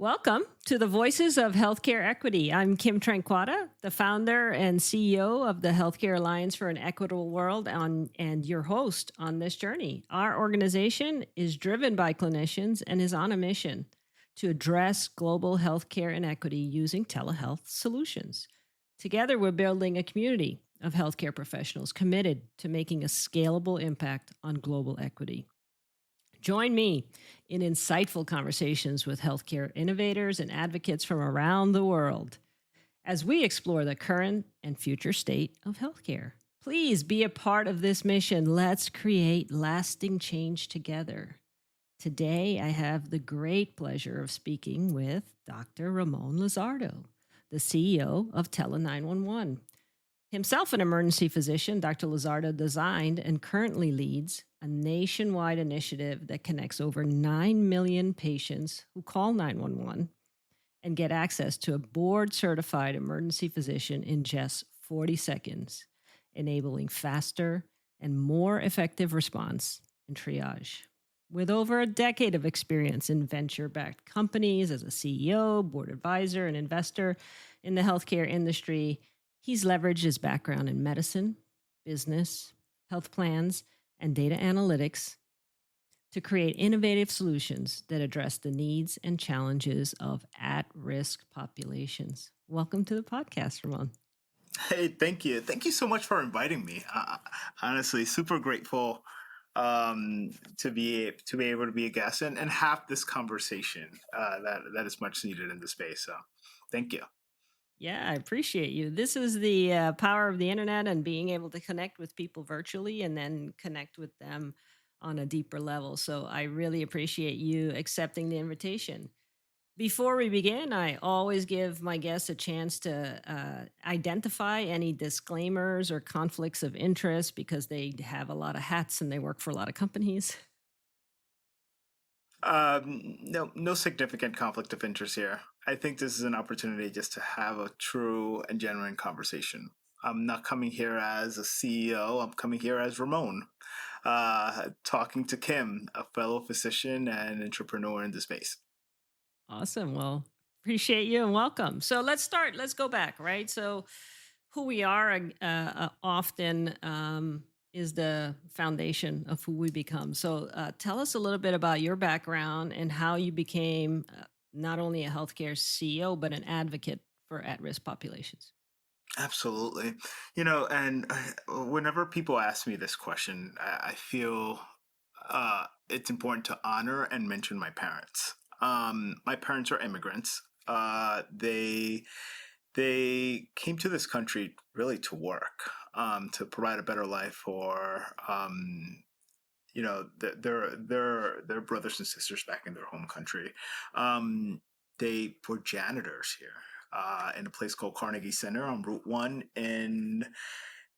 Welcome to the Voices of Healthcare Equity. I'm Kim Tranquata, the founder and CEO of the Healthcare Alliance for an Equitable World, and your host on this journey. Our organization is driven by clinicians and is on a mission to address global healthcare inequity using telehealth solutions. Together, we're building a community of healthcare professionals committed to making a scalable impact on global equity. Join me in insightful conversations with healthcare innovators and advocates from around the world as we explore the current and future state of healthcare. Please be a part of this mission. Let's create lasting change together. Today, I have the great pleasure of speaking with Dr. Ramon Lizardo, the CEO of Tele911. Himself an emergency physician, Dr. Lizardo designed and currently leads a nationwide initiative that connects over 9 million patients who call 911 and get access to a board-certified emergency physician in just 40 seconds, enabling faster and more effective response and triage. With over a decade of experience in venture-backed companies as a CEO, board advisor, and investor in the healthcare industry, he's leveraged his background in medicine, business, health plans, and data analytics to create innovative solutions that address the needs and challenges of at-risk populations. Welcome to the podcast, Ramon. Hey, thank you. Thank you so much for inviting me. Honestly, super grateful to be able to be a guest and have this conversation that is much needed in the space. So, thank you. Yeah, I appreciate you. This is the power of the internet and being able to connect with people virtually and then connect with them on a deeper level. So I really appreciate you accepting the invitation. Before we begin, I always give my guests a chance to identify any disclaimers or conflicts of interest because they have a lot of hats and they work for a lot of companies. No significant conflict of interest here. I think this is an opportunity just to have a true and genuine conversation. I'm not coming here as a CEO. I'm coming here as Ramon, talking to Kim, a fellow physician and entrepreneur in the space. Awesome. Well, appreciate you and welcome. So let's start. Let's go back, right? So, who we are often is the foundation of who we become. So, tell us a little bit about your background and how you became not only a healthcare CEO, but an advocate for at risk populations. Absolutely. And whenever people ask me this question, I feel it's important to honor and mention my parents. My parents are immigrants. They came to this country really to work, to provide a better life for their brothers and sisters back in their home country. They were janitors here in a place called Carnegie Center on Route 1 in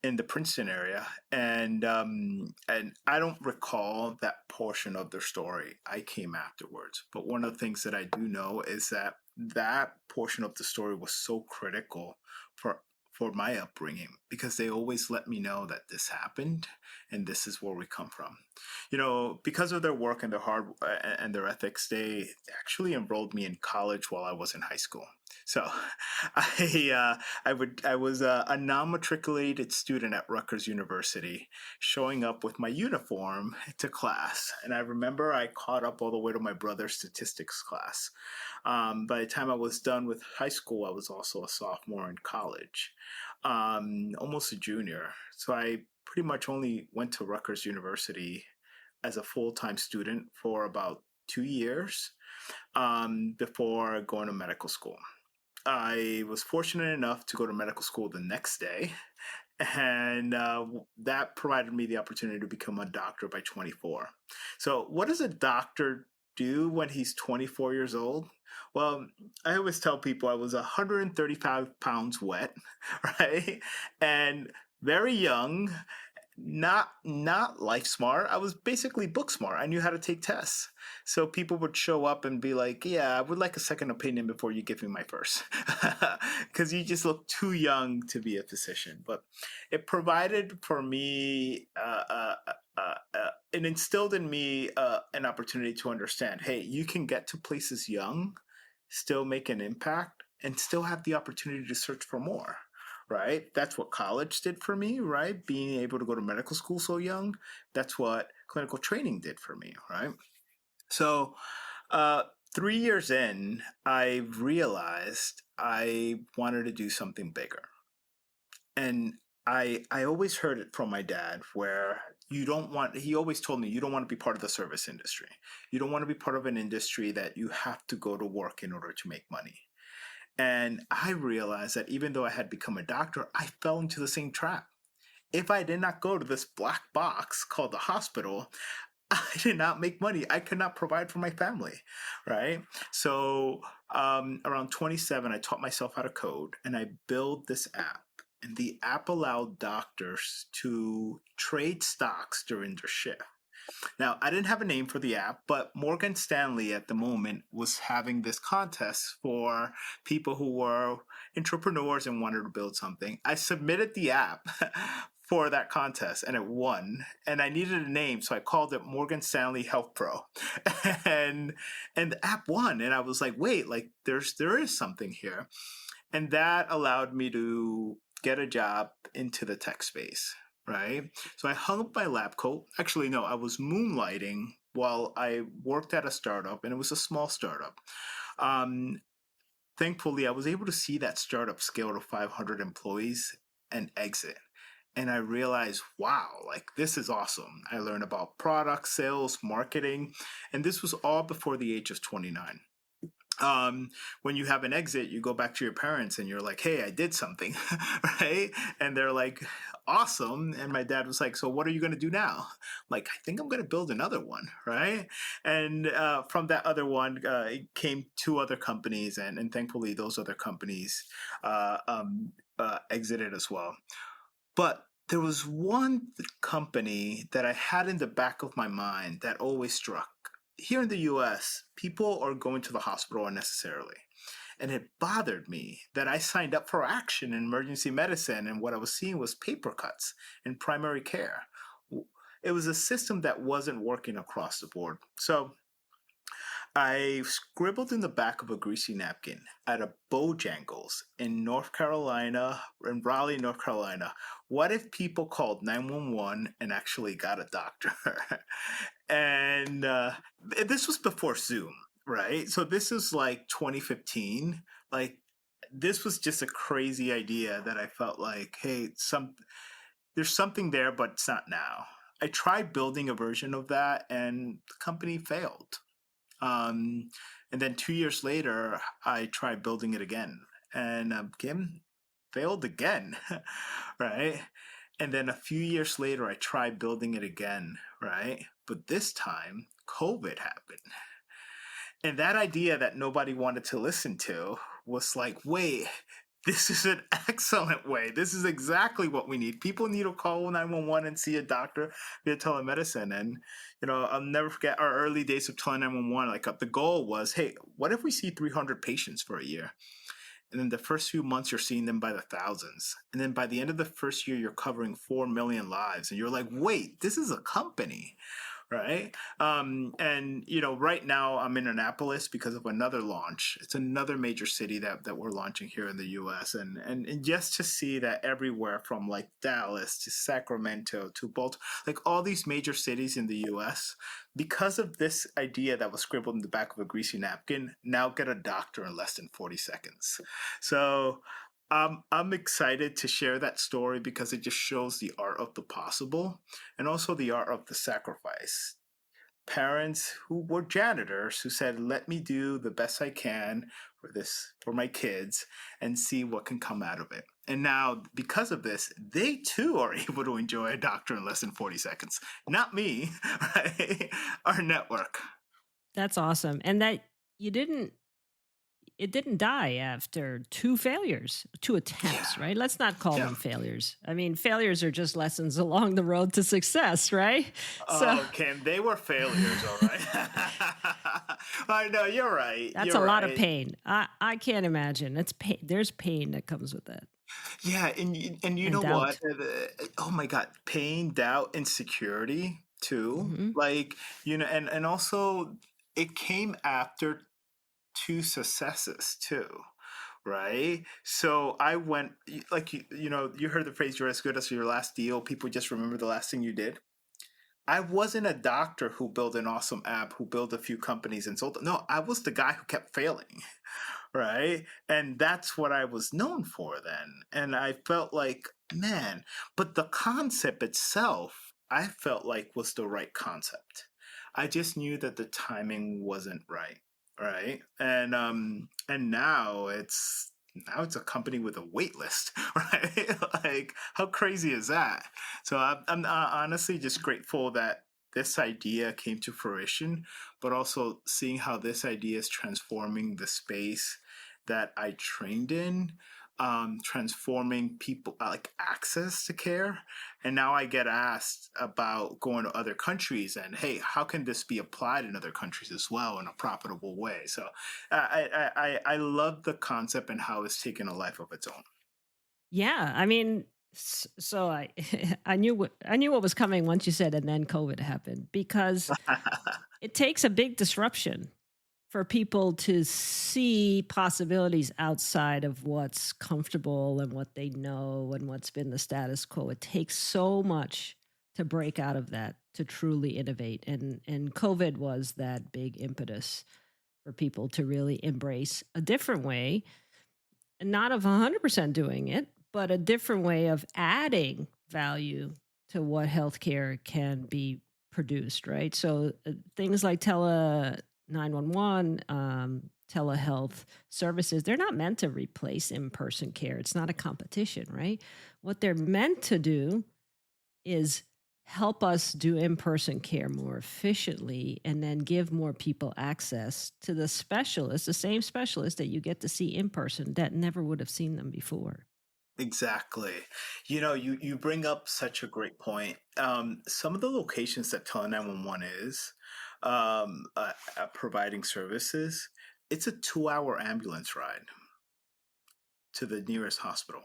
the Princeton area, and I don't recall that portion of their story. I came afterwards, but one of the things that I do know is that portion of the story was so critical for my upbringing because they always let me know that this happened and this is where we come from. Because of their work and their hard and their ethics, they actually enrolled me in college while I was in high school. So I was a non-matriculated student at Rutgers University, showing up with my uniform to class. And I remember I caught up all the way to my brother's statistics class. By the time I was done with high school, I was also a sophomore in college, almost a junior. So I pretty much only went to Rutgers University as a full-time student for about 2 years before going to medical school. I was fortunate enough to go to medical school the next day, and that provided me the opportunity to become a doctor by 24. So what does a doctor do when he's 24 years old? Well, I always tell people I was 135 pounds wet, right? And very young, not life smart. I was basically book smart. I knew how to take tests. So people would show up and be like, yeah, I would like a second opinion before you give me my first. Because you just look too young to be a physician. But it provided for me, it instilled in me an opportunity to understand, hey, you can get to places young still make an impact, and still have the opportunity to search for more, right? That's what college did for me, right? Being able to go to medical school so young, that's what clinical training did for me, right? So, uh, 3 years in, I realized I wanted to do something bigger. And I always heard it from my dad where you don't want he always told me you don't want to be part of the service industry. You don't want to be part of an industry that you have to go to work in order to make money. And I realized that even though I had become a doctor, I fell into the same trap. If I did not go to this black box called the hospital, I did not make money. I could not provide for my family, right? So around 27, I taught myself how to code, and I built this app. And the app allowed doctors to trade stocks during their shift. Now, I didn't have a name for the app, but Morgan Stanley at the moment was having this contest for people who were entrepreneurs and wanted to build something. I submitted the app for that contest and it won. And I needed a name, so I called it Morgan Stanley Health Pro. and and the app won. And I was like, wait, like there is something here. And that allowed me to get a job into the tech space, right? So I hung up my lab coat. Actually, no, I was moonlighting while I worked at a startup, and it was a small startup. Um, Thankfully, I was able to see that startup scale to 500 employees and exit. And I realized, wow, like this is awesome. I learned about product, sales, marketing, and this was all before the age of 29. When you have an exit, you go back to your parents and you're like, hey, I did something, right? And they're like, awesome. And my dad was like, so what are you going to do now? Like, I think I'm going to build another one, right? And from that other one, it came two other companies, and thankfully those other companies exited as well. But there was one company that I had in the back of my mind that always struck. Here in the US, people are going to the hospital unnecessarily. And it bothered me that I signed up for action in emergency medicine, and what I was seeing was paper cuts in primary care. It was a system that wasn't working across the board. So I scribbled in the back of a greasy napkin at a Bojangles in North Carolina, in Raleigh, North Carolina. What if people called 911 and actually got a doctor? and this was before Zoom, right? So this is like 2015. Like this was just a crazy idea that I felt like, hey, there's something there, but it's not now. I tried building a version of that, and the company failed. Um, and then 2 years later, I tried building it again, and Kim failed again, right? And then a few years later, I tried building it again, right? But this time, COVID happened. And that idea that nobody wanted to listen to was like, wait, this is an excellent way. This is exactly what we need. People need to call 911 and see a doctor via telemedicine. And, I'll never forget our early days of tele 911. Like the goal was, hey, what if we see 300 patients for a year? And then the first few months, you're seeing them by the thousands. And then by the end of the first year, you're covering 4 million lives. And you're like, wait, this is a company, right? And right now I'm in Annapolis because of another launch. It's another major city that we're launching here in the U.S. And just to see that everywhere from like Dallas to Sacramento to Baltimore, like all these major cities in the U.S., because of this idea that was scribbled in the back of a greasy napkin, now get a doctor in less than 40 seconds. So I'm excited to share that story because it just shows the art of the possible and also the art of the sacrifice. Parents who were janitors who said, let me do the best I can for my kids and see what can come out of it. And now, because of this, they too are able to enjoy a doctor in less than 40 seconds. Not me, right? Our network. That's awesome. And that you didn't it didn't die after two failures, two attempts, Yeah. right? Let's not call Yeah. them failures. I mean, failures are just lessons along the road to success, right? So Oh, Kim, they were failures, all right. I know, you're right. that's a You're lot of right. pain. I can't imagine. It's pain. There's pain that comes with that, Yeah, and you and know what? doubt. Oh my God, pain, doubt, insecurity too. Hmm. Like, and also it came after two successes too, right? So I went like you heard the phrase "you're as good as your last deal." People just remember the last thing you did. I wasn't a doctor who built an awesome app, who built a few companies and sold them. No, I was the guy who kept failing, right? And that's what I was known for then. And I felt like, man, but the concept itself, I felt like was the right concept. I just knew that the timing wasn't right, right? And now it's a company with a wait list, right? Like how crazy is that? So I'm honestly just grateful that this idea came to fruition, but also seeing how this idea is transforming the space that I trained in, transforming people like access to care. And now I get asked about going to other countries and, hey, how can this be applied in other countries as well in a profitable way? So I love the concept and how it's taken a life of its own. Yeah, I mean, so I I knew what was coming once you said, and then COVID happened because it takes a big disruption for people to see possibilities outside of what's comfortable and what they know and what's been the status quo. It takes so much to break out of that to truly innovate, and COVID was that big impetus for people to really embrace a different way, not of 100% doing it, but a different way of adding value to what healthcare can be produced, right? So things like 911, telehealth services, they're not meant to replace in person care. It's not a competition, right? What they're meant to do is help us do in-person care more efficiently and then give more people access to the specialists, the same specialists that you get to see in person that never would have seen them before. Exactly. You bring up such a great point. Some of the locations that Tele 911 is providing services, it's a 2-hour ambulance ride to the nearest hospital.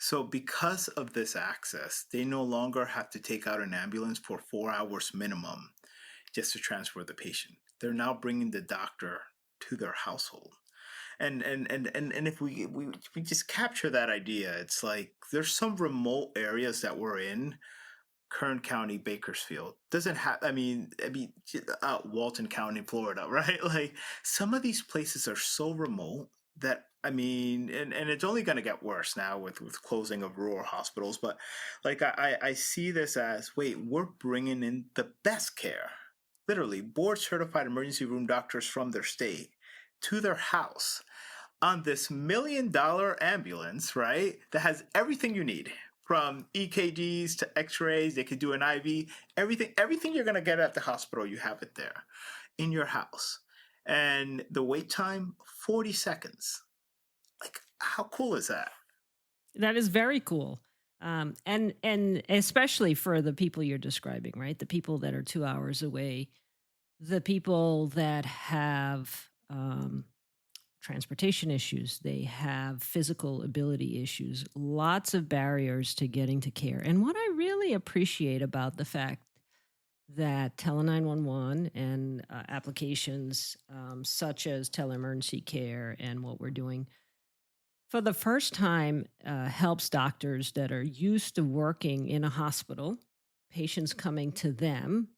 So, because of this access, they no longer have to take out an ambulance for 4 hours minimum just to transfer the patient. They're now bringing the doctor to their household. And if we just capture that idea, it's like there's some remote areas that we're in. Kern County, Bakersfield doesn't have. Walton County, Florida, right? Like some of these places are so remote that and it's only going to get worse now with closing of rural hospitals. But like I see this as, wait, we're bringing in the best care, literally board certified emergency room doctors from their state to their house on this $1 million ambulance, right? That has everything you need from EKGs to X-rays. They could do an IV. Everything you're gonna get at the hospital, you have it there in your house. And the wait time, 40 seconds. Like, how cool is that? That is very cool. And especially for the people you're describing, right? The people that are 2 hours away, the people that have transportation issues, they have physical ability issues, lots of barriers to getting to care. And what I really appreciate about the fact that Tele 911 and applications such as Tele-Emergency Care and what we're doing for the first time helps doctors that are used to working in a hospital, patients coming to them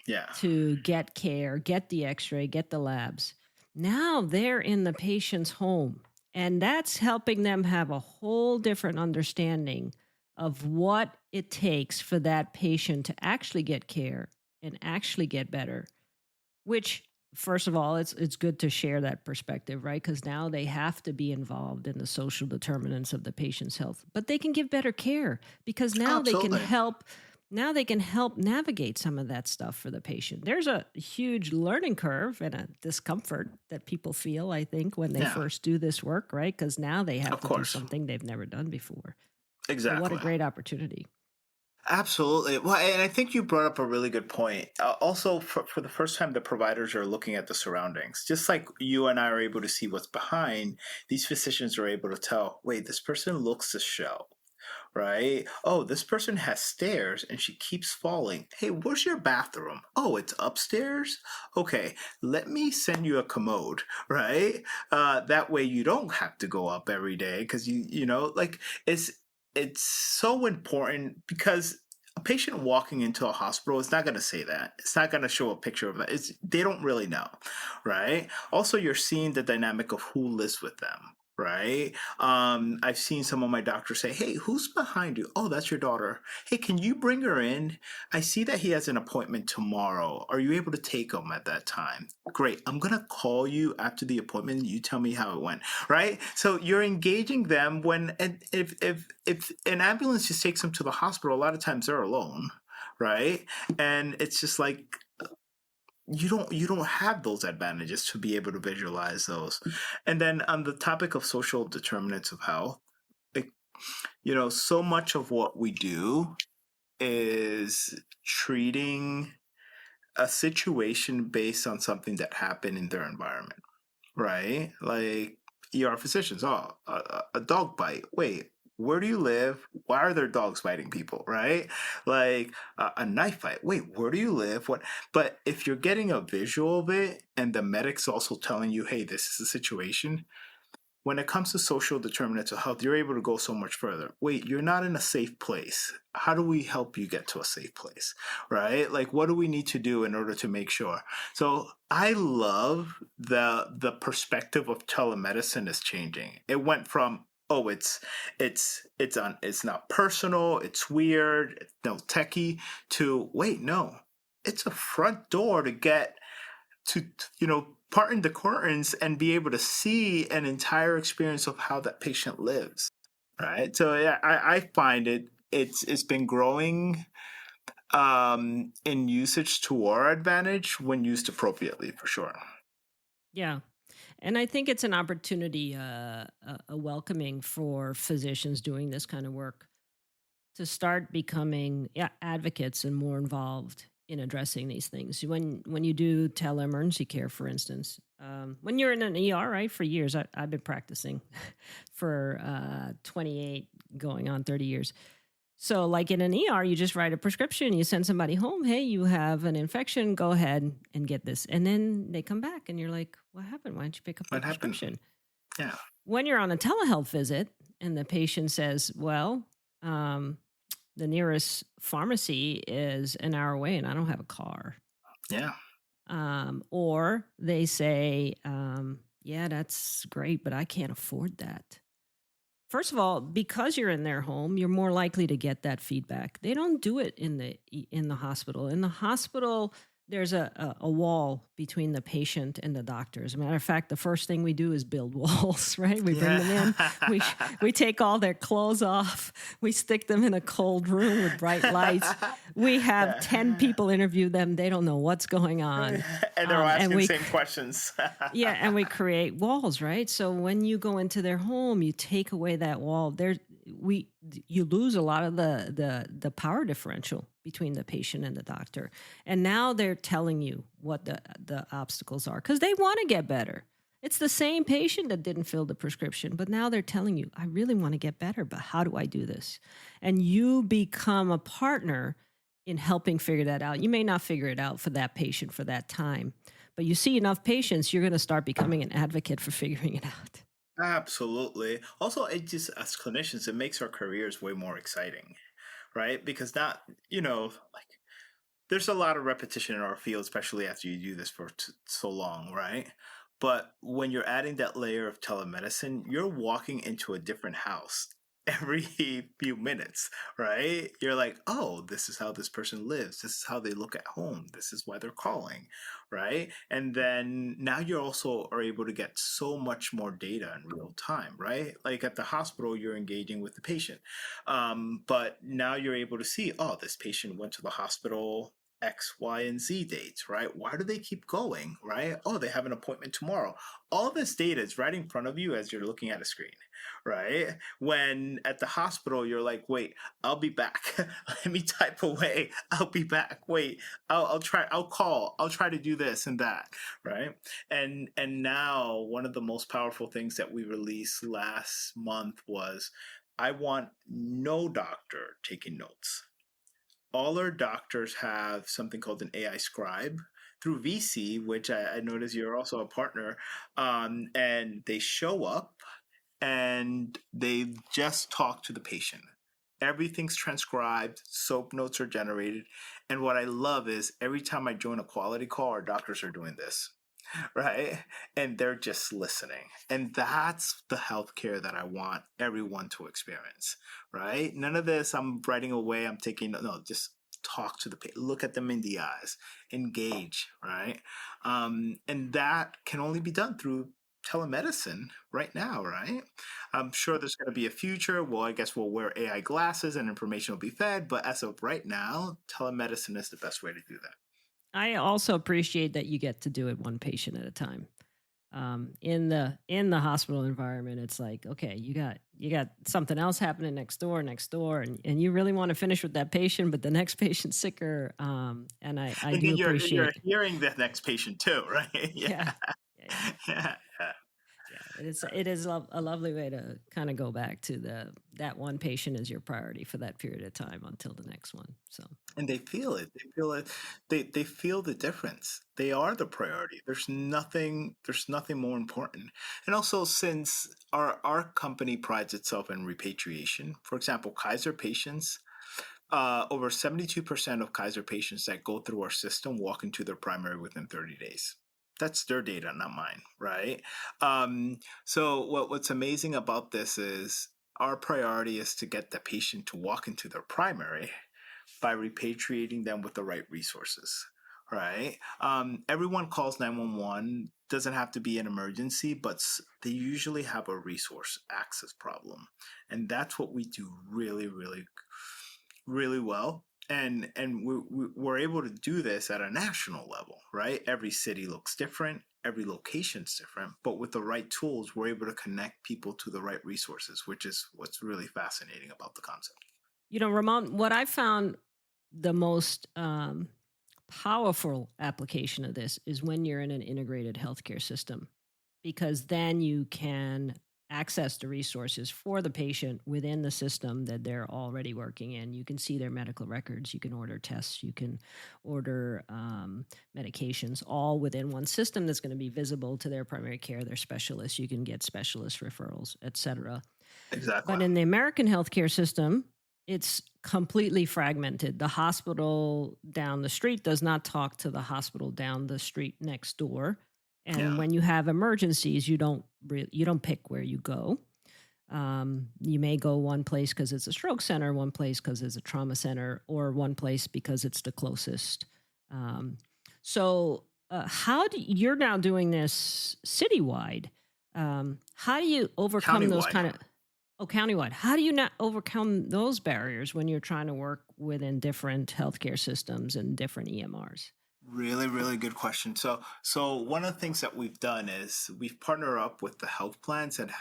Yeah. to get care, get the x-ray, get the labs. Now they're in the patient's home, and that's helping them have a whole different understanding of what it takes for that patient to actually get care and actually get better, which first of all, it's good to share that perspective, right? Because now they have to be involved in the social determinants of the patient's health, but they can give better care because now they can Absolutely. help. Now they can help navigate some of that stuff for the patient. There's a huge learning curve and a discomfort that people feel, I think, when they Yeah, first do this work, right? Because now they have of to do course. something they've never done before. So, what a Exactly. great opportunity. Absolutely. Well, and I think you brought up a really good point. Also, for the first time, the providers are looking at the surroundings. Just like you and I are able to see what's behind, these physicians are able to tell, wait, this person looks the show. right? Oh, this person has stairs and she keeps falling. Hey, where's your bathroom? Oh, it's upstairs? Okay, let me send you a commode, right? That way you don't have to go up every day because like it's it's so important because a patient walking into a hospital is not going to say that. It's not going to show a picture of that. They don't really know, right? Also, you're seeing the dynamic of who lives with them, right? I've seen some of my doctors say, "Hey, who's behind you? Oh, that's your daughter. Hey, can you bring her in? I see that he has an appointment tomorrow. Are you able to take him at that time? Great. I'm gonna call you after the appointment. You tell me how it went." Right? So you're engaging them when, and if an ambulance just takes them to the hospital, a lot of times they're alone, right? And it's just like you don't have those advantages to be able to visualize those. And then on the topic of social determinants of health, like, so much of what we do is treating a situation based on something that happened in their environment, right? Like ER physicians, oh, a dog bite. Wait, where do you live? Why are there dogs biting people, right? Like a knife fight. Wait, where do you live? What? But if you're getting a visual of it and the medic's also telling you, hey, this is the situation, when it comes to social determinants of health, you're able to go so much further. Wait, you're not in a safe place. How do we help you get to a safe place? Right? Like, what do we need to do in order to make sure? So I love the perspective of telemedicine is changing. It went from, oh, it's not personal, it's weird, it's no techie, to wait, no, it's a front door to get to parting the curtains and be able to see an entire experience of how that patient lives, right? So yeah, I find it's been growing in usage to our advantage when used appropriately, for sure. Yeah. And I think it's an opportunity, a welcoming for physicians doing this kind of work to start becoming advocates and more involved in addressing these things. When you do tele-emergency care, for instance, when you're in an ER, right? For years, I've been practicing for 28, going on 30 years. So, like in an ER, you just write a prescription, you send somebody home. Hey, you have an infection. Go ahead and get this, and then they come back, and you're like, "What happened? Why don't you pick up the What happened? prescription?" Yeah, When you're on a telehealth visit, and the patient says, "Well, um, the nearest pharmacy is an hour away and I don't have a car." yeah, Or they say, yeah, that's great, but I can't afford that. First of all, because you're in their home, you're more likely to get that feedback. They don't do it in the hospital. In the hospital, there's a wall between the patient and the doctor. As a matter of fact, the first thing we do is build walls, right? We bring them in, we we take all their clothes off, we stick them in a cold room with bright lights. We have 10 people interview them. They don't know what's going on. and they're And asking the we same questions. yeah, and we create walls, right? So when you go into their home, you take away that wall. We you lose a lot of the power differential between the patient and the doctor. And now they're telling you what the obstacles are because they want to get better. It's the same patient that didn't fill the prescription, but now they're telling you, I really want to get better, but how do I do this? And you become a partner in helping figure that out. You may not figure it out for that patient for that time, but you see enough patients, you're going to start becoming an advocate for figuring it out. Absolutely. Also, it just, as clinicians, it makes our careers way more exciting, right? Because not, like, there's a lot of repetition in our field, especially after you do this for so long, right? But when you're adding that layer of telemedicine, you're walking into a different house every few minutes, right? You're like, oh, this is how this person lives. This is how they look at home. This is why they're calling, right? And then now you're also are able to get so much more data in real time, right? Like at the hospital, you're engaging with the patient. But now you're able to see, oh, this patient went to the hospital X, Y, and Z dates, right? Why do they keep going, right? Oh, they have an appointment tomorrow. All this data is right in front of you as you're looking at a screen, right? When at the hospital, you're like, wait, I'll be back. Let me type away. I'll be back. Wait, I'll try, I'll call, I'll try to do this and that, right? And now one of the most powerful things that we released last month was I want no doctor taking notes. All our doctors have something called an AI scribe through VC, which I notice you're also a partner, and they show up and they just talk to the patient. Everything's transcribed, soap notes are generated. And what I love is every time I join a quality call, our doctors are doing this, right? And they're just listening. And that's the healthcare that I want everyone to experience, right? None of this, I'm writing away, I'm taking, no, just talk to the patient, look at them in the eyes, engage, right? And that can only be done through telemedicine right now, right? I'm sure there's going to be a future. Well, I guess we'll wear AI glasses and information will be fed. But as of right now, telemedicine is the best way to do that. I also appreciate that you get to do it one patient at a time. In the hospital environment, it's like, okay, you got something else happening next door, and you really want to finish with that patient, but the next patient's sicker. And I And do then you're appreciate, hearing the next patient too, right? Yeah, yeah, yeah, yeah, yeah. yeah. It is a lovely way to kind of go back to that one patient is your priority for that period of time until the next one. So And they feel it. They feel it. They feel the difference. They are the priority. There's nothing more important. And also, since our company prides itself in repatriation, for example, Kaiser patients, over 72% of Kaiser patients that go through our system walk into their primary within 30 days. That's their data, not mine, right? So what's amazing about this is our priority is to get the patient to walk into their primary by repatriating them with the right resources, right? Everyone calls 911. Doesn't have to be an emergency, but they usually have a resource access problem, and that's what we do really, really, really well. And we're able to do this at a national level, right? Every city looks different. Every location's different, but with the right tools, we're able to connect people to the right resources, which is what's really fascinating about the concept. Ramon, what I found the most powerful application of this is when you're in an integrated healthcare system, because then you can access the resources for the patient within the system that they're already working in. You can see their medical records, you can order tests, you can order medications, all within one system that's going to be visible to their primary care, their specialists. You can get specialist referrals, etc. Exactly. But in the American healthcare system, it's completely fragmented. The hospital down the street does not talk to the hospital down the street next door. And Yeah. when you have emergencies, you don't pick where you go. You may go one place because it's a stroke center, one place because it's a trauma center, or one place because it's the closest. So, how do you're now doing this citywide? How do you overcome those Countywide. kind of countywide? How do you not overcome those barriers when you're trying to work within different healthcare systems and different EMRs? Really, really good question. So one of the things that we've done is we've partnered up with the health plans and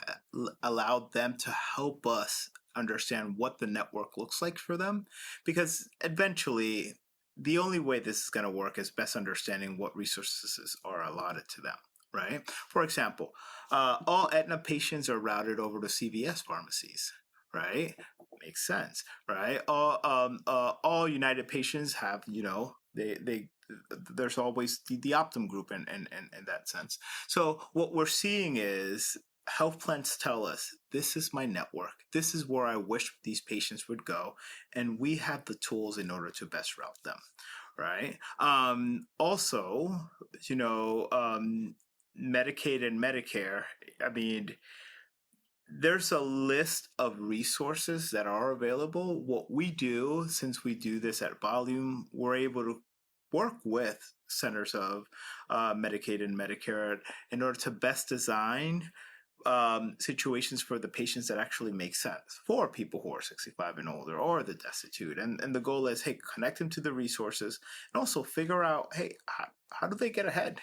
allowed them to help us understand what the network looks like for them, because eventually the only way this is going to work is best understanding what resources are allotted to them. Right. For example, all Aetna patients are routed over to CVS pharmacies. Right. Makes sense. Right. All United patients have, they there's always the Optum group in that sense. So what we're seeing is health plans tell us this is my network. This is where I wish these patients would go. And we have the tools in order to best route them. Right. Also, Medicaid and Medicare, I mean, there's a list of resources that are available. What we do, since we do this at volume, we're able to work with centers of Medicaid and Medicare in order to best design situations for the patients that actually make sense for people who are 65 and older or the destitute. And the goal is, hey, connect them to the resources and also figure out, hey, how do they get ahead?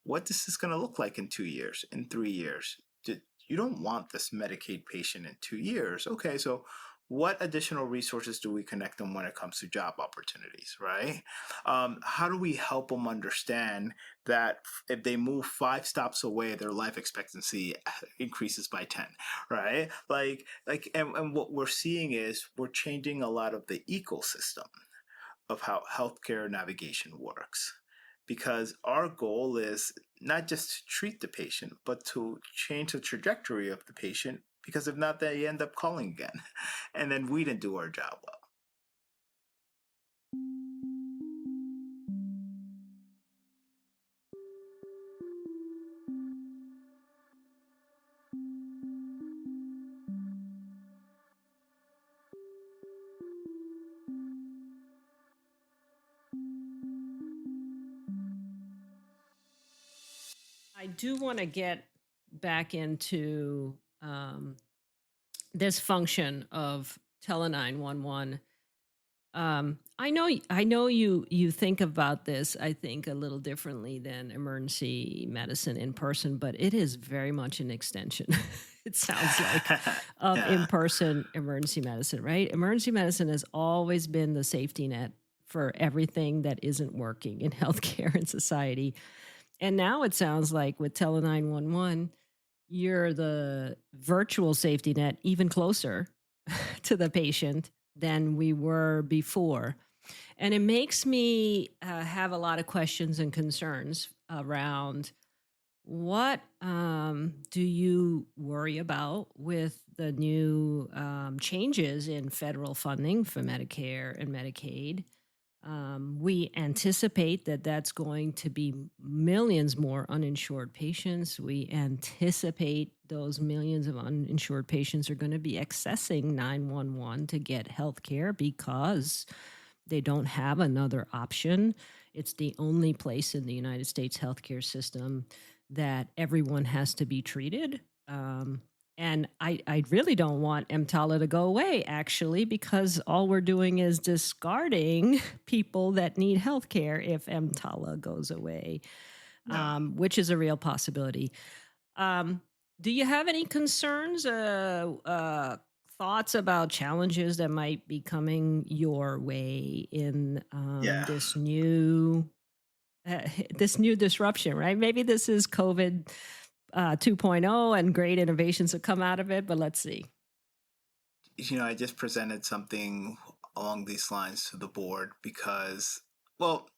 What is this going to look like in 2 years, in 3 years? You don't want this Medicaid patient in 2 years. Okay, so what additional resources do we connect them when it comes to job opportunities, right? How do we help them understand that if they move 5 stops away, their life expectancy increases by 10, right? And what we're seeing is we're changing a lot of the ecosystem of how healthcare navigation works. Because our goal is not just to treat the patient, but to change the trajectory of the patient. Because if not, they end up calling again. And then we didn't do our job well. I do want to get back into this function of tele 911. I know you think about this, I think, a little differently than emergency medicine in person, but it is very much an extension. It sounds like of Yeah. in-person emergency medicine, right? Emergency medicine has always been the safety net for everything that isn't working in healthcare and society. And now it sounds like with tele 911, you're the virtual safety net even closer to the patient than we were before. And it makes me have a lot of questions and concerns around what do you worry about with the new changes in federal funding for Medicare and Medicaid? We anticipate that that's going to be millions more uninsured patients. We anticipate those millions of uninsured patients are going to be accessing 911 to get health care because they don't have another option. It's the only place in the United States healthcare system that everyone has to be treated. And I really don't want EMTALA to go away, actually, because all we're doing is discarding people that need health care if EMTALA goes away, No. which is a real possibility. Do you have any concerns, thoughts about challenges that might be coming your way in Yeah. this new disruption, right? Maybe this is COVID 2.0 and great innovations have come out of it, but let's see. I just presented something along these lines to the board because, well,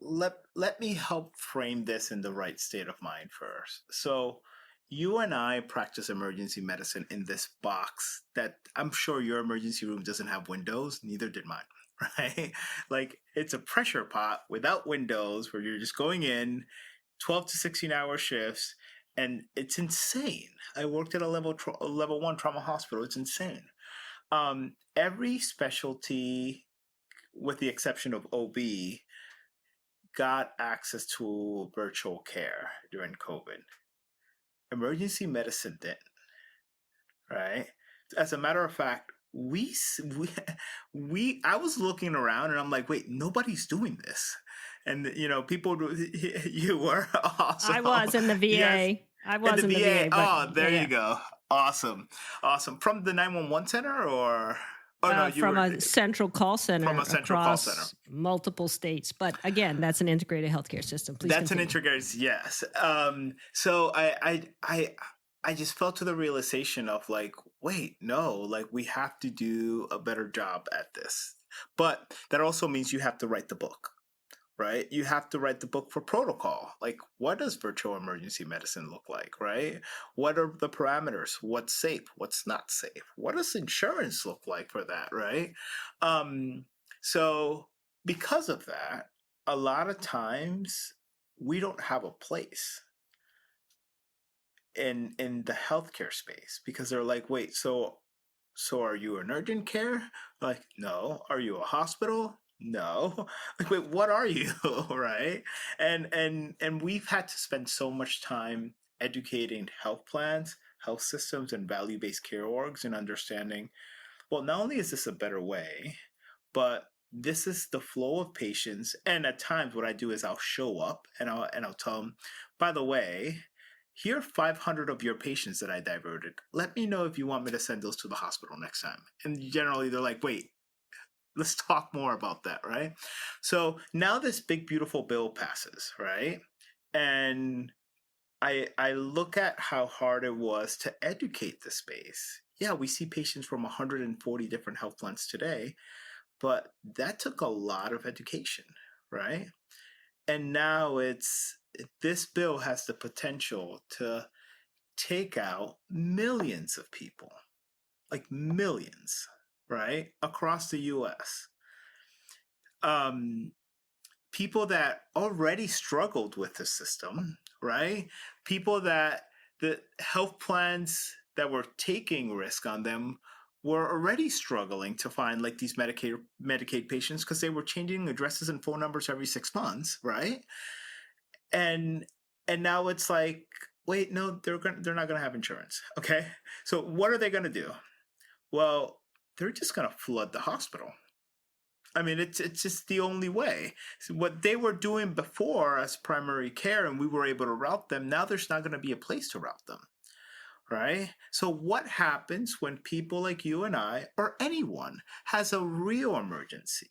let me help frame this in the right state of mind first. So, you and I practice emergency medicine in this box that I'm sure your emergency room doesn't have windows, neither did mine, right? Like it's a pressure pot without windows where you're just going in 12 to 16-hour shifts, and it's insane. I worked at a level 1 trauma hospital. It's insane. Every specialty, with the exception of OB, got access to virtual care during COVID. Emergency medicine didn't, right? As a matter of fact, I was looking around and I'm like, wait, nobody's doing this. And people, you were awesome. I was in the VA. Yes. I was in the VA. Oh, there you go. Awesome. From the 911 center, or no, you from were a central call center from a central call across center. multiple states. But again, that's an integrated healthcare system. Please That's continue. an integrated, yes. So I just fell to the realization of like, wait, no, like we have to do a better job at this. But that also means you have to write the book, right? You have to write the book for protocol. Like, what does virtual emergency medicine look like, right? What are the parameters? What's safe? What's not safe? What does insurance look like for that, right? So because of that, a lot of times we don't have a place in the healthcare space because they're like, wait, so are you an urgent care? Like, no. Are you a hospital? No. Like, wait, what are you? Right? And we've had to spend so much time educating health plans, health systems, and value-based care orgs and understanding, well, not only is this a better way, but this is the flow of patients. And at times what I do is I'll show up and I'll tell them, by the way, here are 500 of your patients that I diverted. Let me know if you want me to send those to the hospital next time. And generally they're like, wait, let's talk more about that, right? So now this big, beautiful bill passes, right? And I look at how hard it was to educate the space. Yeah, we see patients from 140 different health plans today, but that took a lot of education, right? And now this bill has the potential to take out millions of people, like millions, right, across the US. Um, People that already struggled with the system, right? People that the health plans that were taking risk on them were already struggling to find like these Medicaid patients because they were changing addresses and phone numbers every 6 months, right? And now it's like, wait, no, they're not gonna have insurance. Okay, so what are they gonna do? Well, they're just gonna flood the hospital. I mean, it's just the only way. So what they were doing before as primary care, and we were able to route them. Now there's not going to be a place to route them, right? So what happens when people like you and I, or anyone, has a real emergency,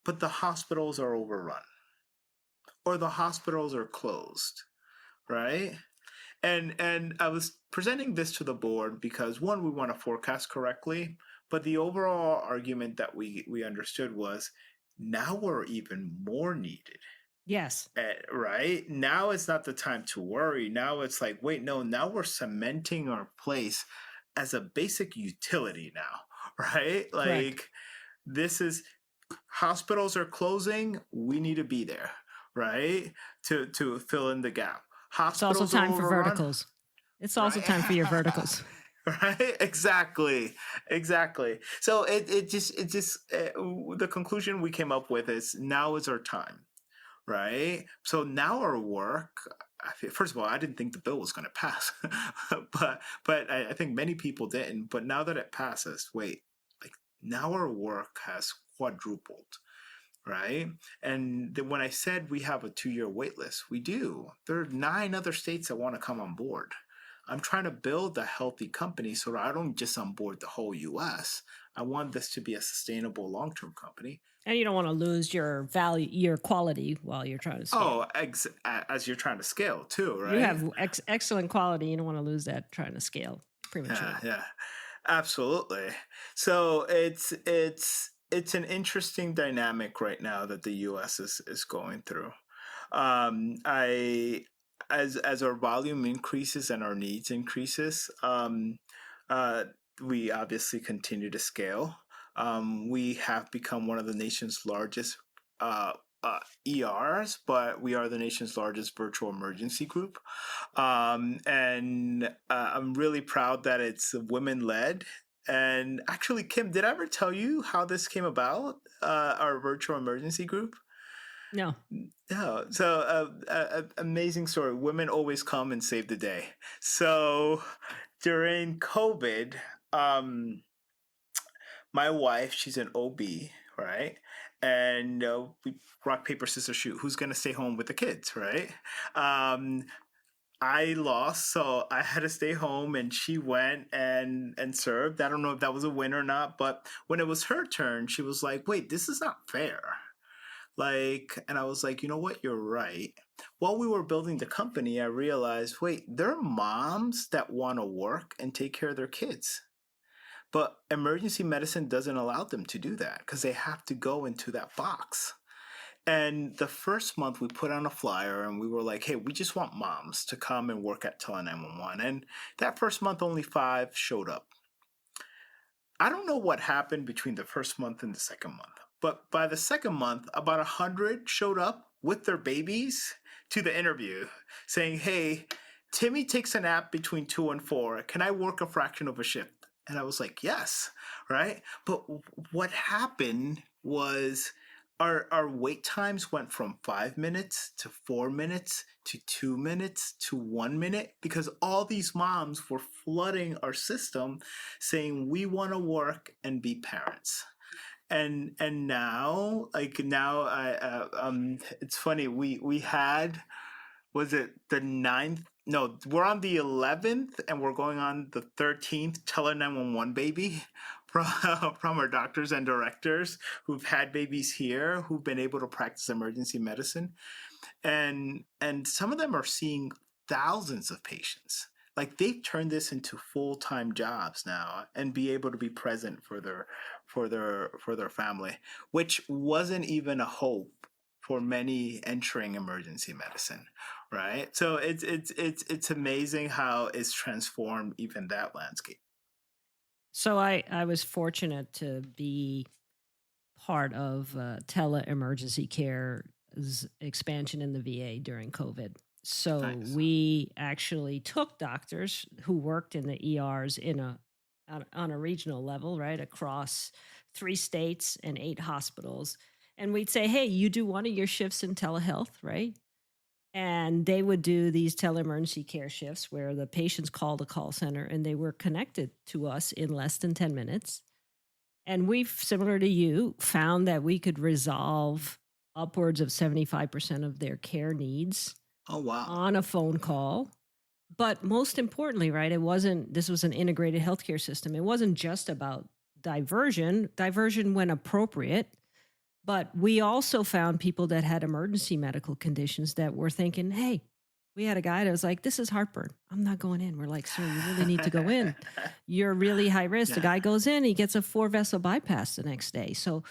but the hospitals are overrun, or the hospitals are closed, right? And I was presenting this to the board because one, we want to forecast correctly, but the overall argument that we understood was now we're even more needed. Yes. Right? Now it's not the time to worry. Now it's like, wait, no, now we're cementing our place as a basic utility now, right? Correct. Like this is hospitals are closing, we need to be there, right? To fill in the gap. It's also Hospitals are time for overrun, verticals. It's also right? time for your verticals. Right, exactly, exactly. So the conclusion we came up with is now is our time, right? So now our work, first of all, I didn't think the bill was going to pass, but I think many people didn't. But now that it passes, wait, like now our work has quadrupled, right? And when I said we have a 2-year wait list, we do. There are 9 other states that want to come on board. I'm trying to build a healthy company so that I don't just onboard the whole US. I want this to be a sustainable long-term company. And you don't want to lose your value, your quality while you're trying to scale. Oh, as you're trying to scale too, You right? have excellent quality. You don't want to lose that trying to scale Yeah, prematurely. yeah, absolutely. So it's an interesting dynamic right now that the U.S. is going through. I as our volume increases and our needs increases, uh, we obviously continue to scale. We have become one of the nation's largest uh, ERs, but we are the nation's largest virtual emergency group. And I'm really proud that it's women led. And actually, Kim, did I ever tell you how this came about? Our virtual emergency group? No. No. So, amazing story. Women always come and save the day. So, during COVID, um, my wife, she's an OB, right? And we rock, paper, scissors, shoot. Who's going to stay home with the kids, right? Um, I lost, so I had to stay home, and she went and served. I don't know if that was a win or not, but when it was her turn, she was like, "Wait, this is not fair." Like, and I was like, "You know what? You're right." While we were building the company, I realized, wait, there are moms that want to work and take care of their kids. But emergency medicine doesn't allow them to do that because they have to go into that box. And the first month we put on a flyer and we were like, hey, we just want moms to come and work at Tele 911. And that first month, only 5 showed up. I don't know what happened between the first month and the second month, but by the second month, about 100 showed up with their babies to the interview saying, hey, Timmy takes a nap between 2 and 4. Can I work a fraction of a shift? And I was like, yes, right? But what happened was our wait times went from 5 minutes to 4 minutes to 2 minutes to 1 minute because all these moms were flooding our system saying we want to work and be parents. And now, like now, I it's funny, we had was it the ninth? No, we're on the 11th and we're going on the 13th Tele 911 baby from, from our doctors and directors who've had babies here who've been able to practice emergency medicine. And some of them are seeing thousands of patients. Like they've turned this into full-time jobs now and be able to be present for their family, which wasn't even a hope for many entering emergency medicine, right? So it's amazing how it's transformed even that landscape. So I was fortunate to be part of tele emergency care's expansion in the VA during COVID. So Nice. we actually took doctors who worked in the ERs on a regional level, right, across 3 states and 8 hospitals. And we'd say, hey, you do one of your shifts in telehealth, right? And they would do these tele-emergency care shifts where the patients called a call center and they were connected to us in less than 10 minutes. And we've, similar to you, found that we could resolve upwards of 75% of their care needs Oh wow. on a phone call. But most importantly, right, this was an integrated healthcare system. It wasn't just about diversion when appropriate, but we also found people that had emergency medical conditions that were thinking, hey, we had a guy that was like, this is heartburn. I'm not going in. We're like, sir, you really need to go in. You're really high risk. The Yeah. guy goes in, he gets a 4-vessel bypass the next day. So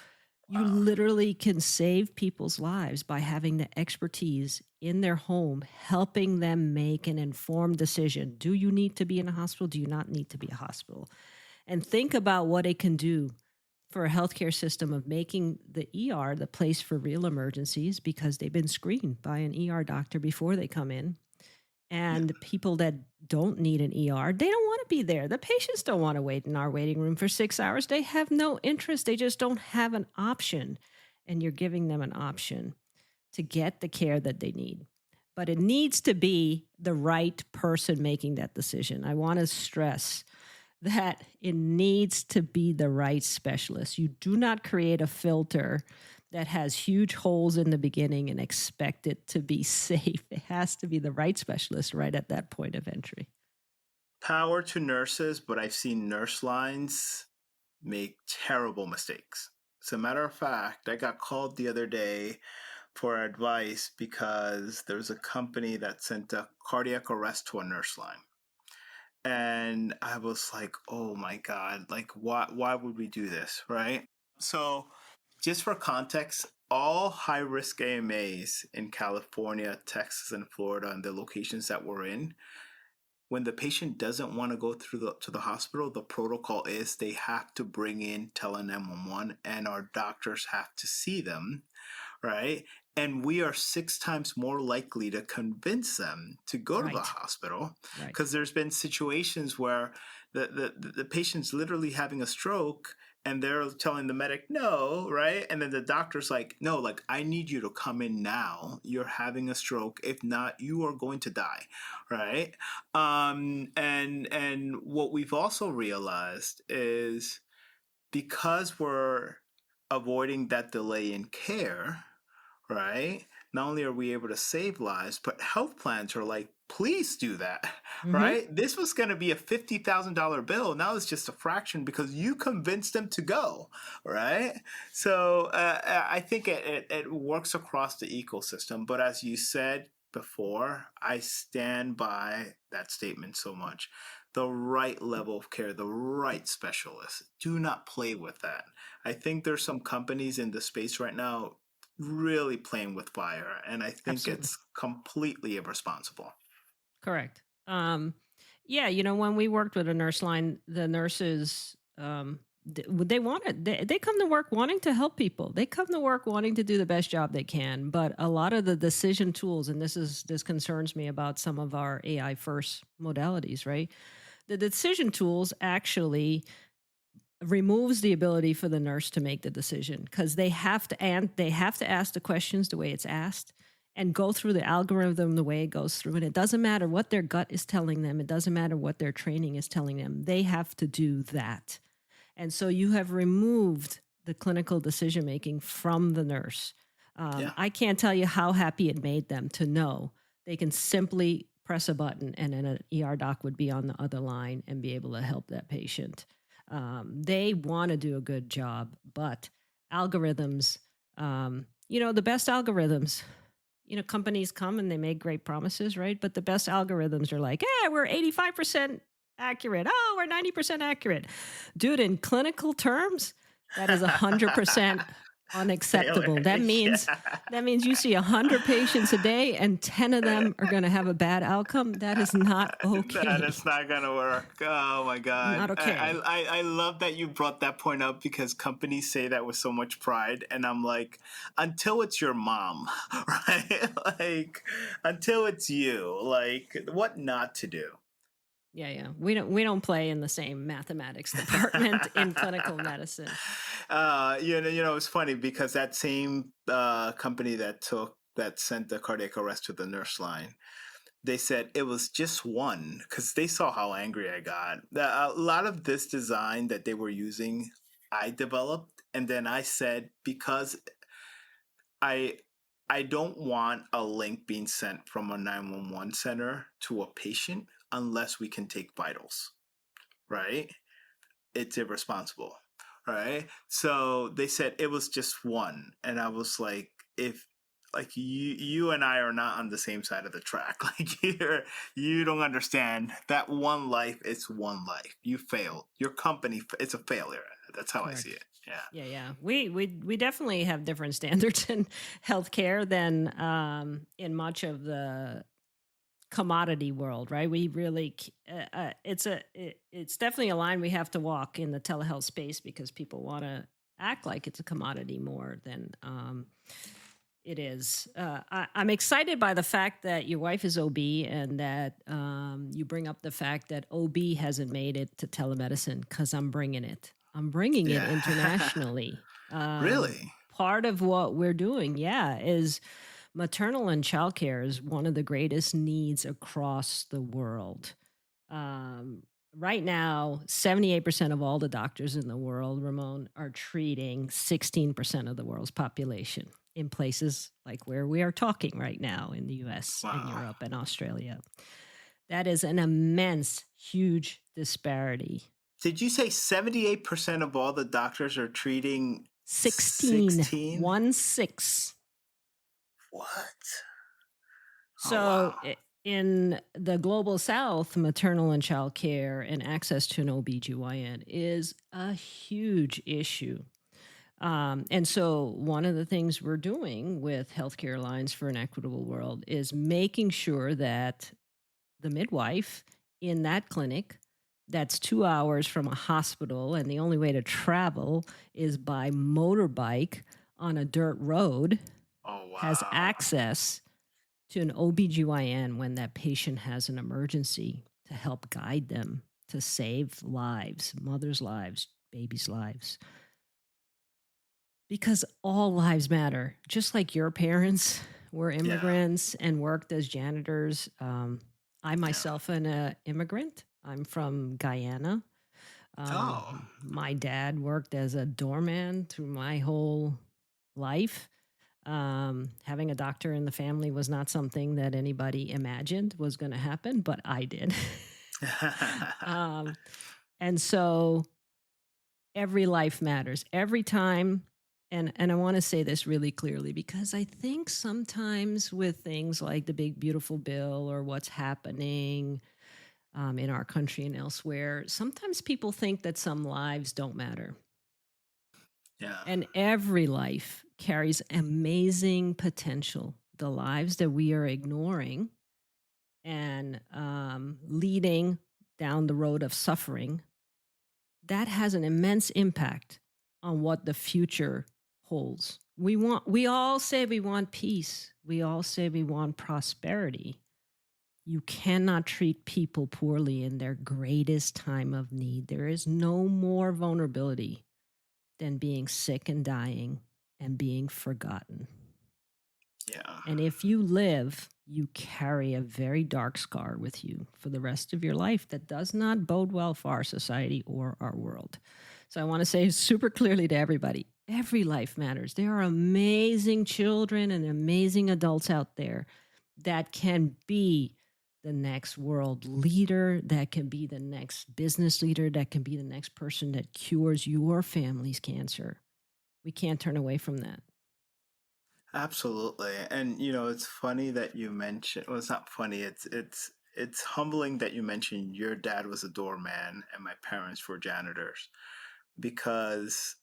you Wow. literally can save people's lives by having the expertise in their home, helping them make an informed decision. Do you need to be in a hospital? Do you not need to be a hospital? And think about what it can do for a healthcare system of making the ER the place for real emergencies because they've been screened by an ER doctor before they come in. Yeah. And people that don't need an ER, they don't want to be there. The patients don't want to wait in our waiting room for 6 hours. They have no interest. They just don't have an option. And you're giving them an option to get the care that they need. But it needs to be the right person making that decision. I want to stress that it needs to be the right specialist. You do not create a filter that has huge holes in the beginning and expect it to be safe. It has to be the right specialist right at that point of entry. Power to nurses, but I've seen nurse lines make terrible mistakes. As a matter of fact, I got called the other day for advice because there's a company that sent a cardiac arrest to a nurse line. And I was like, oh my God, like why would we do this? Right. So just for context, all high risk AMAs in California, Texas, and Florida, and the locations that we're in, when the patient doesn't want to go to the hospital, the protocol is they have to bring in tele 911 and our doctors have to see them, right? And we are 6 times more likely to convince them to go to the Right. hospital Right. because there's been situations where the patient's literally having a stroke and they're telling the medic no, right? And then the doctor's like, no, like I need you to come in now. You're having a stroke. If not, you are going to die, right? And what we've also realized is because we're avoiding that delay in care, right? Not only are we able to save lives, but health plans are like, please do that, Mm-hmm. right? This was going to be a $50,000 bill. Now it's just a fraction because you convinced them to go, right? So I think it works across the ecosystem. But as you said before, I stand by that statement so much. The right level of care, the right specialist. Do not play with that. I think there's some companies in the space right now really playing with fire, and I think Absolutely. it's completely irresponsible. Correct. Yeah, when we worked with a nurse line, the nurses, they come to work wanting to help people. They come to work wanting to do the best job they can. But a lot of the decision tools, and this concerns me about some of our AI first modalities, right? The decision tools actually removes the ability for the nurse to make the decision because they have to ask the questions the way it's asked and go through the algorithm the way it goes through. And it doesn't matter what their gut is telling them. It doesn't matter what their training is telling them. They have to do that. And so you have removed the clinical decision making from the nurse. Yeah. I can't tell you how happy it made them to know They can simply press a button and then an ER doc would be on the other line and be able to help that patient. They want to do a good job, but algorithms, the best algorithms, companies come and they make great promises, right? But the best algorithms are like, yeah, we're 85% accurate. Oh, we're 90% accurate. Dude, in clinical terms, that is 100% unacceptable. Failure. That means Yeah. that means you see 100 patients a day and 10 of them are going to have a bad outcome. That is not That okay. is not gonna work. Oh my god! Not okay. I love that you brought that point up because companies say that with so much pride, and I'm like, until it's your mom, right? Like, until it's you, like, what not to do? Yeah. We don't play in the same mathematics department in clinical medicine. It's funny because that same company that sent the cardiac arrest to the nurse line, they said it was just one because they saw how angry I got. A lot of this design that they were using, I developed, and then I said because I I don't want a link being sent from a 911 center to a patient unless we can take vitals, right? It's irresponsible, right? So they said it was just one, and I was like, if like you and I are not on the same side of the track. Like you don't understand that one life. It's one life. You failed. Your company. It's a failure. That's how I see Correct. it. Yeah. Yeah. We definitely have different standards in healthcare than in much of the commodity world, right? We really it's definitely a line we have to walk in the telehealth space because people want to act like it's a commodity more than it is. I'm excited by the fact that your wife is OB and that you bring up the fact that OB hasn't made it to telemedicine because I'm bringing it. I'm bringing it Yeah. internationally. Really? Part of what we're doing, yeah, is maternal and childcare is one of the greatest needs across the world. Right now, 78% of all the doctors in the world, Ramon, are treating 16% of the world's population in places like where we are talking right now in the US and Wow. Europe and Australia. That is an immense, huge disparity. Did you say 78% of all the doctors are treating 16, 16? 1 6. What? Oh So, wow. in the global south, maternal and child care and access to an OBGYN is a huge issue. And so, one of the things we're doing with Healthcare Alliance for an Equitable World is making sure that the midwife in that clinic that's 2 hours from a hospital, and the only way to travel is by motorbike on a dirt road, Oh has wow. access to an OBGYN when that patient has an emergency to help guide them to save lives, mothers' lives, babies' lives. Because all lives matter. Just like your parents were Yeah. immigrants and worked as janitors. I Yeah. myself am an immigrant. I'm from Guyana. Oh. My dad worked as a doorman through my whole life. Having a doctor in the family was not something that anybody imagined was going to happen, but I did. um, and so every life matters. Every time, and I want to say this really clearly because I think sometimes with things like the big beautiful bill or what's happening in our country and elsewhere, sometimes people think that some lives don't matter. Yeah. And every life carries amazing potential. The lives that we are ignoring and leading down the road of suffering, that has an immense impact on what the future holds. We all say we want peace. We all say we want prosperity. You cannot treat people poorly in their greatest time of need. There is no more vulnerability than being sick and dying and being forgotten. Yeah. And if you live, you carry a very dark scar with you for the rest of your life that does not bode well for our society or our world. So I want to say super clearly to everybody, every life matters. There are amazing children and amazing adults out there that can be the next world leader, that can be the next business leader, that can be the next person that cures your family's cancer. We can't turn away from that. Absolutely. And it's funny that you mentioned, well, it's not funny, it's humbling that you mentioned your dad was a doorman and my parents were janitors, because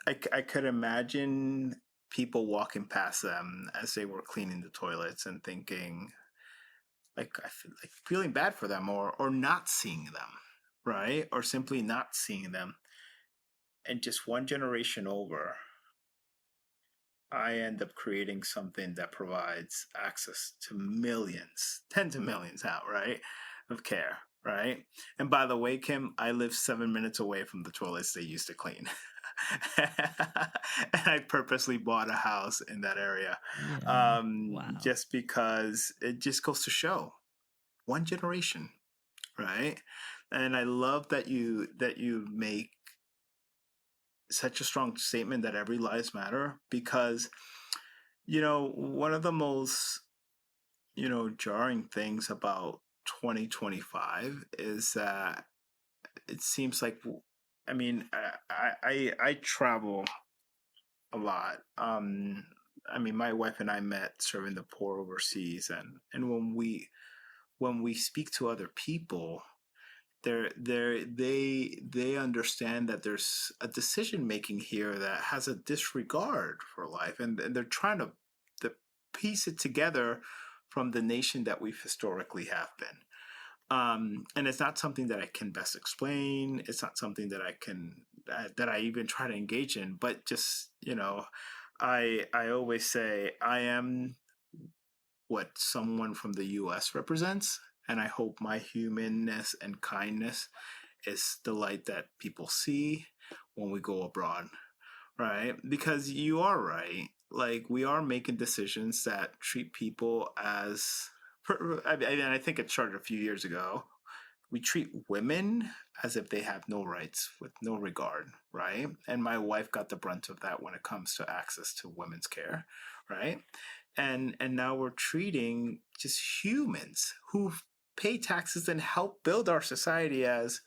I could imagine people walking past them as they were cleaning the toilets and thinking, like, I feel like feeling bad for them, or not seeing them, right? Or simply not seeing them. And just one generation over, I end up creating something that provides access to millions, tens of millions out, right, of care, right? And by the way, Kim, I live 7 minutes away from the toilets they used to clean. And I purposely bought a house in that area, Yeah. Wow. just because it just goes to show one generation, right? And I love that you make such a strong statement that every lives matter, because one of the most jarring things about 2025 is that it seems like, I mean, I travel a lot. I mean, my wife and I met serving the poor overseas, and when we speak to other people, they understand that there's a decision making here that has a disregard for life, and they're trying to piece it together from the nation that we've historically have been. And it's not something that I can best explain. It's not something that I even try to engage in. But just I always say I am what someone from the U.S. represents, and I hope my humanness and kindness is the light that people see when we go abroad, right? Because you are right. Like, we are making decisions that treat people as, I think it started a few years ago. We treat women as if they have no rights, with no regard, right? And my wife got the brunt of that when it comes to access to women's care, right? And now we're treating just humans who pay taxes and help build our society as,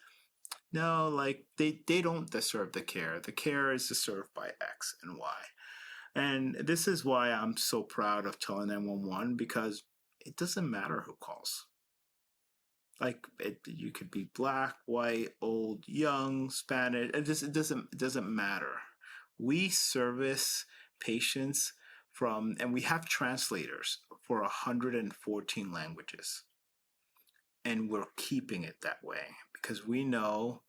no, like, they don't deserve the care. The care is deserved by X and Y. And this is why I'm so proud of telling 911, because it doesn't matter who calls. Like, you could be black, white, old, young, Spanish. It doesn't matter. We service patients and we have translators for 114 languages, and we're keeping it that way because we know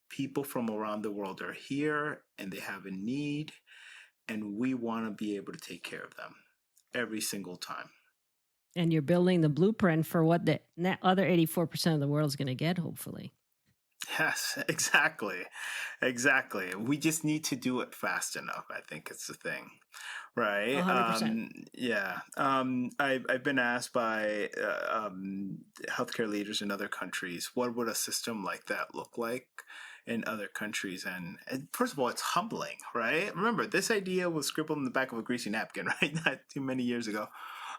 people from around the world are here and they have a need, and we want to be able to take care of them every single time. And you're building the blueprint for what the other 84% of the world is going to get, hopefully. Yes, exactly. Exactly. We just need to do it fast enough. I think it's the thing. Right. 100%. Yeah. I've been asked by healthcare leaders in other countries, what would a system like that look like in other countries? And first of all, it's humbling, right? Remember, this idea was scribbled in the back of a greasy napkin, right? Not too many years ago.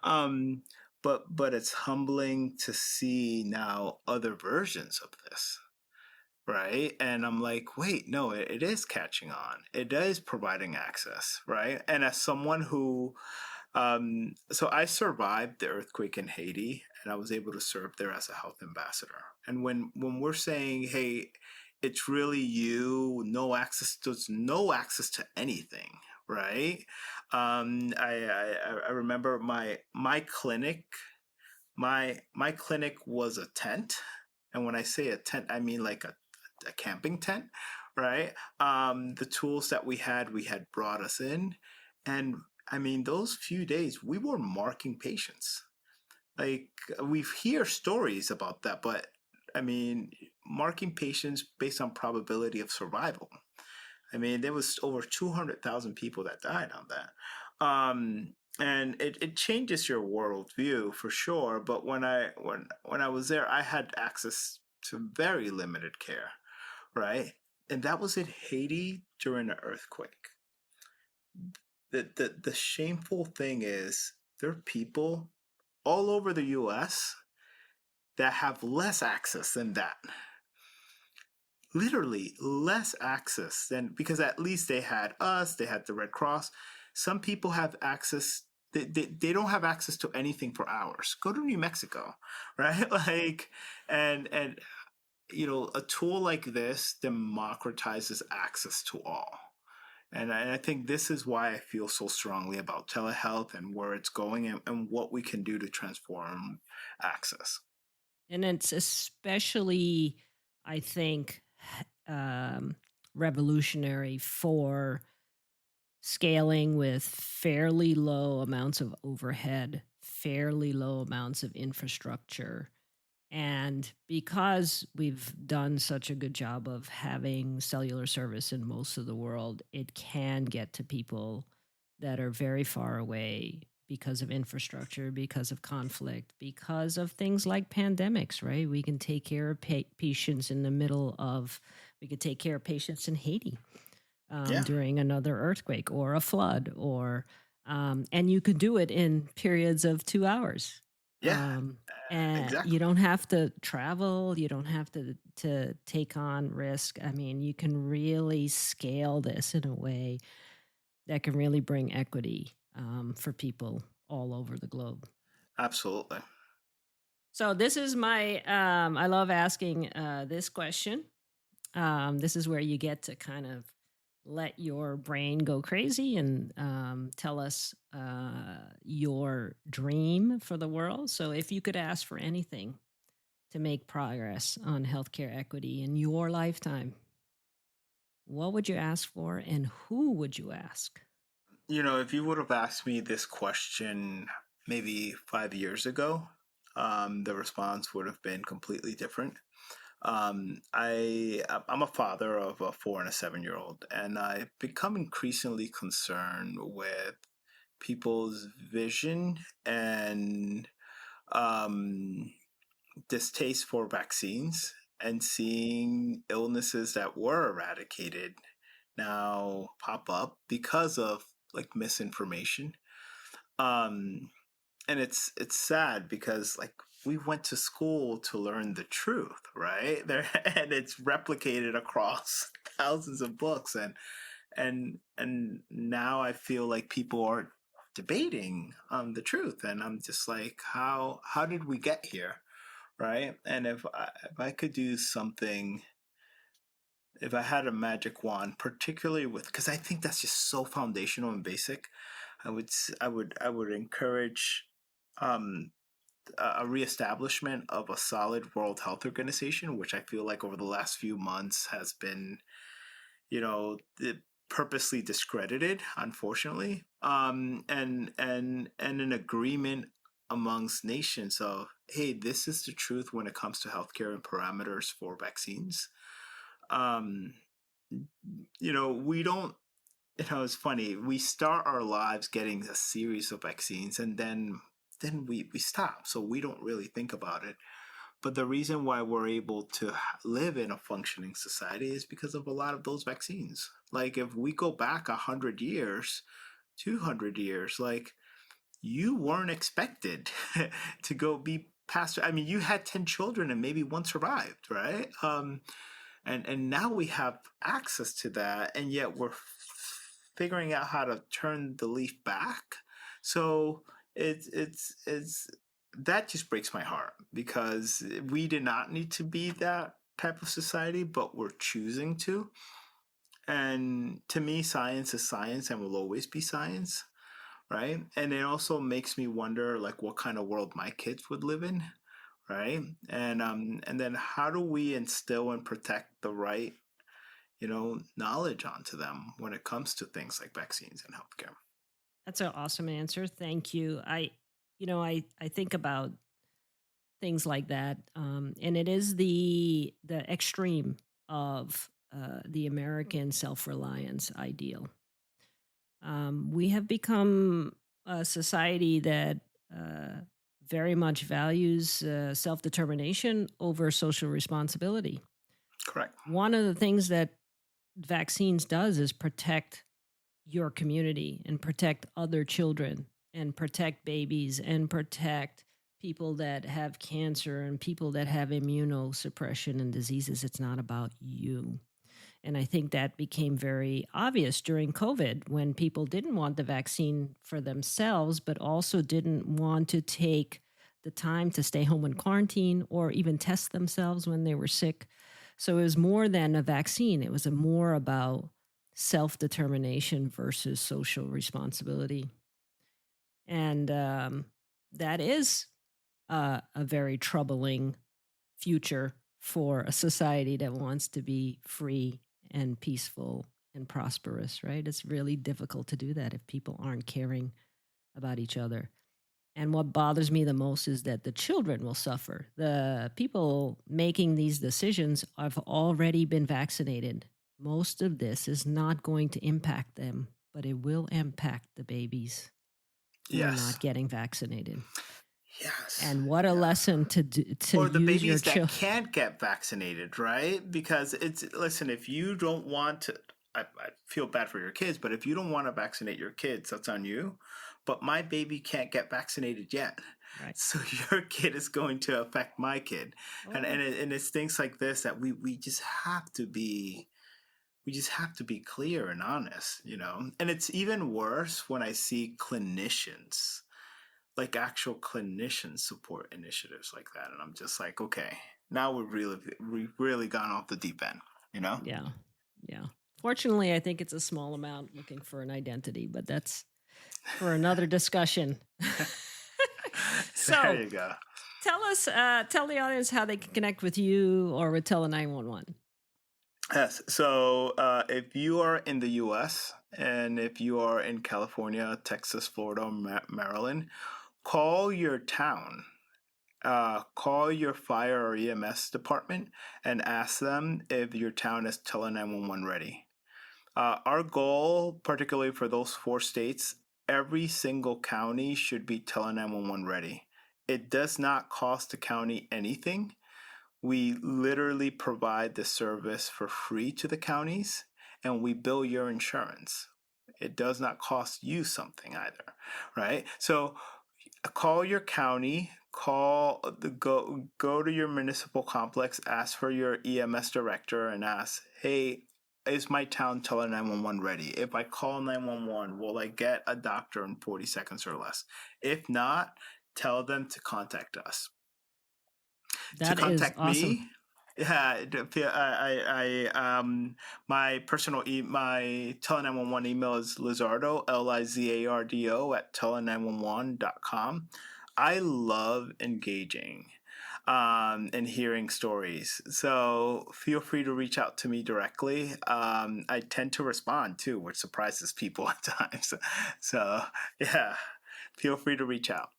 Um, but it's humbling to see now other versions of this, right? And I'm like, wait, no, it is catching on. It is providing access, right? And as someone who, so I survived the earthquake in Haiti, and I was able to serve there as a health ambassador. And when we're saying, hey, it's really you, there's no access to anything, right? I remember my clinic, my clinic was a tent, and when I say a tent, I mean like a camping tent, right? The tools that we had brought us in, and I mean, those few days we were marking patients. Like, we hear stories about that, but I mean, marking patients based on probability of survival. I mean, there was over 200,000 people that died on that. And it changes your worldview for sure. But when I was there, I had access to very limited care, right? And that was in Haiti during an earthquake. The shameful thing is, there are people all over the US that have less access than that. Literally less access than, because at least they had us, they had the Red Cross. Some people have access. They don't have access to anything for hours. Go to New Mexico, right? Like, and a tool like this democratizes access to all. And I think this is why I feel so strongly about telehealth and where it's going, and what we can do to transform access. And it's especially, I think, um, revolutionary for scaling with fairly low amounts of overhead, fairly low amounts of infrastructure. And because we've done such a good job of having cellular service in most of the world, it can get to people that are very far away because of infrastructure, because of conflict, because of things like pandemics, right? We can take care of patients in the middle of, we could take care of patients in Haiti Yeah, during another earthquake or a flood, and you could do it in periods of 2 hours. yeah, And you exactly. don't have to travel. You don't have to take on risk. I mean, you can really scale this in a way that can really bring equity for people all over the globe. Absolutely. So this is my. I love asking this question. This is where you get to kind of let your brain go crazy and tell us your dream for the world. So, if you could ask for anything to make progress on healthcare equity in your lifetime, what would you ask for and who would you ask? If you would have asked me this question maybe 5 years ago, the response would have been completely different. I'm a father of a 4 and a 7-year-old, and I've become increasingly concerned with people's vision and um, distaste for vaccines, and seeing illnesses that were eradicated now pop up because of like misinformation. Um, and it's sad because like we went to school to learn the truth, right? There, and it's replicated across thousands of books, and now I feel like people are debating the truth, and I'm just like, how did we get here, right? And if I could do something, if I had a magic wand, particularly with, because I think that's just so foundational and basic, I would encourage um, a reestablishment of a solid World Health Organization, which I feel like over the last few months has been, purposely discredited, unfortunately, and an agreement amongst nations of, hey, this is the truth when it comes to healthcare and parameters for vaccines. Um, we don't. It's funny. We start our lives getting a series of vaccines, and then we stop. So we don't really think about it. But the reason why we're able to live in a functioning society is because of a lot of those vaccines. Like if we go back 100 years, 200 years, like you weren't expected to go be past. I mean, you had 10 children and maybe one survived, right? And now we have access to that, and yet we're figuring out how to turn the leaf back. So it's that just breaks my heart, because we did not need to be that type of society, but we're choosing to. And to me, science is science and will always be science, right? And it also makes me wonder like what kind of world my kids would live in, right? And then how do we instill and protect the right, knowledge onto them when it comes to things like vaccines and healthcare? That's an awesome answer. Thank you. I think about things like that, and it is the extreme of the American self-reliance ideal. We have become a society that uh, very much values self-determination over social responsibility. Correct. One of the things that vaccines does is protect your community and protect other children and protect babies and protect people that have cancer and people that have immunosuppression and diseases. It's not about you. And I think that became very obvious during COVID when people didn't want the vaccine for themselves, but also didn't want to take the time to stay home in quarantine or even test themselves when they were sick. So it was more than a vaccine, it was more about self determination versus social responsibility. And that is a very troubling future for a society that wants to be free and peaceful and prosperous, right? It's really difficult to do that if people aren't caring about each other. And what bothers me the most is that the children will suffer. The people making these decisions have already been vaccinated. Most of this is not going to impact them, but it will impact the babies who are Yes. not getting vaccinated. Yes. And what a lesson to Or the use your babies that children. can't get vaccinated, right? Because listen, if you don't want to, I feel bad for your kids, but if you don't want to vaccinate your kids, that's on you. But my baby can't get vaccinated yet. Right. So your kid is going to affect my kid. Oh. And it's things like this that we just have to be clear and honest, you know. And it's even worse when I see clinicians, like actual clinicians, support initiatives like that, and I'm just like, okay, now we've really gone off the deep end, you know. Yeah. Fortunately, I think it's a small amount looking for an identity, but that's for another discussion. So there you go. Tell the audience how they can connect with you or with Tele 911. Yes. So if you are in the U.S. and if you are in California, Texas, Florida, Maryland, call your town. Call your fire or EMS department and ask them if your town is Tele 911 ready. Our goal, particularly for those 4 states, every single county should be Tele 911 ready. It does not cost the county anything. We literally provide the service for free to the counties, and we bill your insurance. It does not cost you something either, right? So call your county, go to your municipal complex, ask for your EMS director and ask, hey, is my town Tele 911 ready? If I call 911, will I get a doctor in 40 seconds or less? If not, tell them to contact us. That to contact is awesome. me, yeah, my personal my Tele 911 email is Lizardo, Lizardo at tele911.com. I love engaging and hearing stories. So feel free to reach out to me directly. I tend to respond too, which surprises people at times. So yeah, feel free to reach out.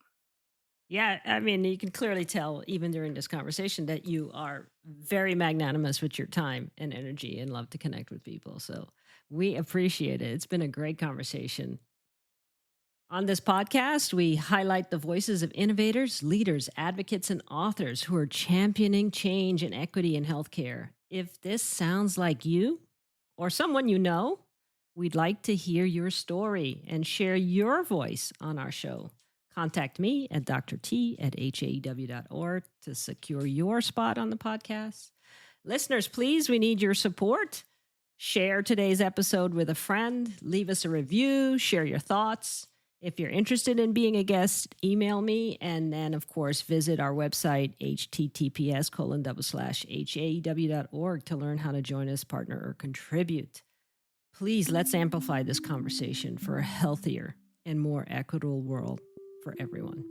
Yeah, I mean, you can clearly tell even during this conversation that you are very magnanimous with your time and energy and love to connect with people. So we appreciate it. It's been a great conversation. On this podcast, we highlight the voices of innovators, leaders, advocates, and authors who are championing change and equity in healthcare. If this sounds like you or someone you know, we'd like to hear your story and share your voice on our show. Contact me at drT@haew.org to secure your spot on the podcast. Listeners, please, we need your support. Share today's episode with a friend, leave us a review, share your thoughts. If you're interested in being a guest, email me. And then, of course, visit our website, https://haew.org to learn how to join us, partner, or contribute. Please, let's amplify this conversation for a healthier and more equitable world for everyone.